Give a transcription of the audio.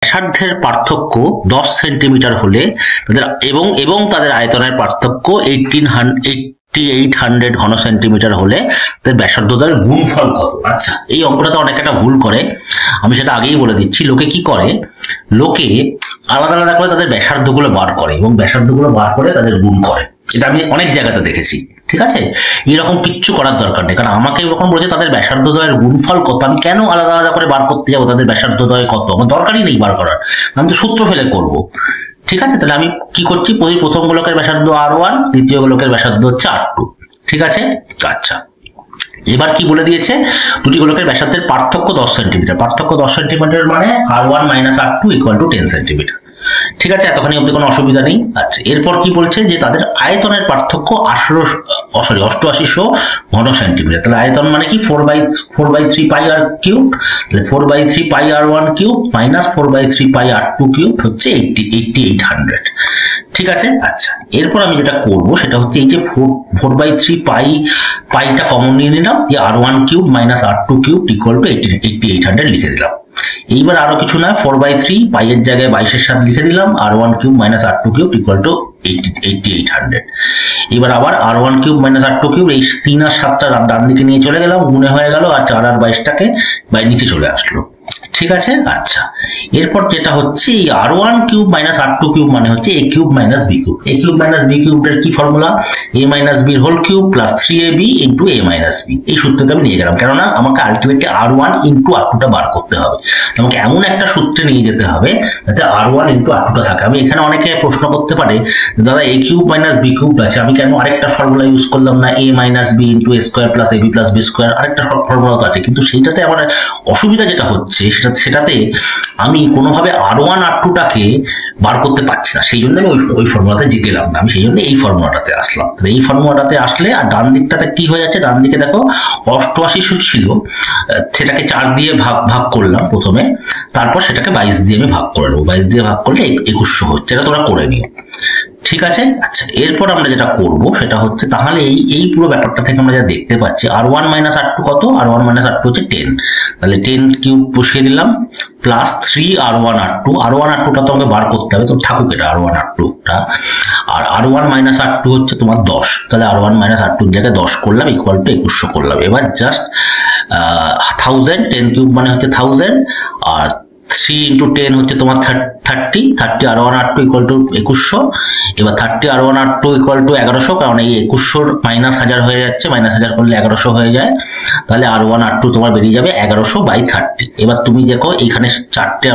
ব্যাসার্ধের পার্থক্য 10 সেন্টিমিটার হলে তাদের এবং তাদের আয়তনের পার্থক্য 8800 ঘন সেন্টিমিটার হলে তাদের ব্যাসার্ধতার গুণফল কত। আচ্ছা, এই অঙ্কটাতে অনেক একটা ভুল করে, আমি সেটা আগেই বলে দিচ্ছি। লোকে কি করে, লোকে আলাদা আলাদা করে তাদের ব্যাসার্ধগুলো বার করে এবং ব্যাসার্ধগুলো বার করে তাদের গুণ করে। এটা আমি অনেক জায়গাতে দেখেছি, ঠিক আছে? এরকম কিচ্ছু করার দরকার নেই, কারণ আমাকে এরকম বলেছে তাদের ব্যাসার্ধদ্বয়ের গুণফল কত, আমি কেন আলাদা আলাদা করে বার করতে যাবো তাদের ব্যাসার্ধদ্বয় কত? আমার দরকারই নেই বার করার, আমি তো সূত্র ফেলে করব। ঠিক আছে, তাহলে আমি কি করছি, প্রথম গোলকের ব্যাসার্ধ R1, দ্বিতীয় গোলকের ব্যাসার্ধ হচ্ছে R2। ঠিক আছে, আচ্ছা এবার কি বলে দিয়েছে, দুটি গোলকের ব্যাসার্ধের পার্থক্য 10 সেন্টিমিটার। পার্থক্য 10 সেন্টিমিটার মানে R1 - R2 = 10 সেন্টিমিটার। ঠিক আছে, এতখানি অবধি কোনো অসুবিধা নেই। আচ্ছা, এরপর কি বলছে যে তাদের আয়তনের পার্থক্য 8800 ঘন সেন্টিমিটার। তাহলে আয়তন মানে কি 4/3 পাই r কিউব, তাহলে 4/3 পাই r1 কিউব মাইনাস 4/3 পাই r2 কিউব হচ্ছে 8800। ঠিক আছে, আচ্ছা এরপর আমি যেটা করব সেটা হচ্ছে এই যে 4/3 পাইটা কমন নিয়ে নিলাম, দিয়ে r1 cube minus r2 cube = 8800 লিখে দিলাম। এইবার আরো কিছু না, 4/3 পাই এর জায়গায় 22 এর সাথে লিখে দিলাম, r1 cube minus r2 cube = 8800। এবার আবার r1 cube minus r2 cube, এই 3 আর 7টা ডান দিকে নিয়ে চলে গেলাম, গুণে হয়ে গেল, আর 4 আর 22টাকে নিচে চলে আসলো। ঠিক আছে, আচ্ছা এরপর যেটা হচ্ছে এই r1 cube minus r2 cube মানে হচ্ছে a cube minus b cube. a cube minus b কিউবের কি formula, a minus b whole cube plus 3ab into a minus b। এই সূত্রটা আমি নিয়ে গেলাম, কেননা আমাকে আলটিমেটলি r1 ইনটু r2টা বার করতে হবে। আমাকে এমন একটা সূত্রে নিয়ে যেতে হবে যাতে r1 ইনটু r2টা থাকে। আমি এখানে অনেকে প্রশ্ন করতে পারে, দাদা a cube minus b cube আছে, আমি কেন আরেকটা ফর্মুলা ইউজ করলাম না, a minus b into a square plus ab plus b square, আরেকটা ফর্মুলা তো আছে। কিন্তু সেইটাতে আমার অসুবিধা যেটা হচ্ছে সেটাতে আমি কোনোভাবে r1 r2টাকে বার করতে পারছি না, সেই জন্য আমি ওই ফর্মুলাতে গেলাম না, আমি সেই জন্য এই ফর্মুলাটাতে আসলাম। এই ফর্মুলাটাতে আসলে আর ডান দিকটাতে কি হয়ে যাচ্ছে, ডান দিকে দেখো 8800 ছিল, সেটাকে 4 দিয়ে ভাগ করলাম প্রথমে, তারপর সেটাকে 22 দিয়ে আমি ভাগ করে নেবো। 22 দিয়ে ভাগ করলে 2100 হচ্ছে, এটা তোমরা করে নিও। ঠিক আছে, আচ্ছা এরপর আমরা যেটা করব সেটা হচ্ছে, তাহলে এই পুরো ব্যাপারটা থেকে আমরা যা দেখতে পাচ্ছি r1 - r2 কত, r1 - r2 হচ্ছে 10, তাহলে 10 কিউব বসিয়ে দিলাম প্লাস 3r1 r2, r1 r2টা তো আমাকে বার করতে হবে, তো থাকুক এটা r1 r2টা, আর r1 - r2 হচ্ছে তোমার 10, তাহলে r1 - r2 এর জায়গায় 10 করলাম = 2100 করলাম। এবার জাস্ট 1000, 10 কিউব মানে হচ্ছে 1000, আর 3 × 10 হচ্ছে তোমার 30 r1 r2 = 2100। এবার 30 r1 r2 = 1100, কারণ এই 2100 মাইনাস 1000 হয়ে যাচ্ছে, মাইনাস 1000 করলে 1100 হয়ে যায়, তাহলে r1 r2 তোমার বেরিয়ে যাবে 1100/30। এবার তুমি দেখো এখানে 4টে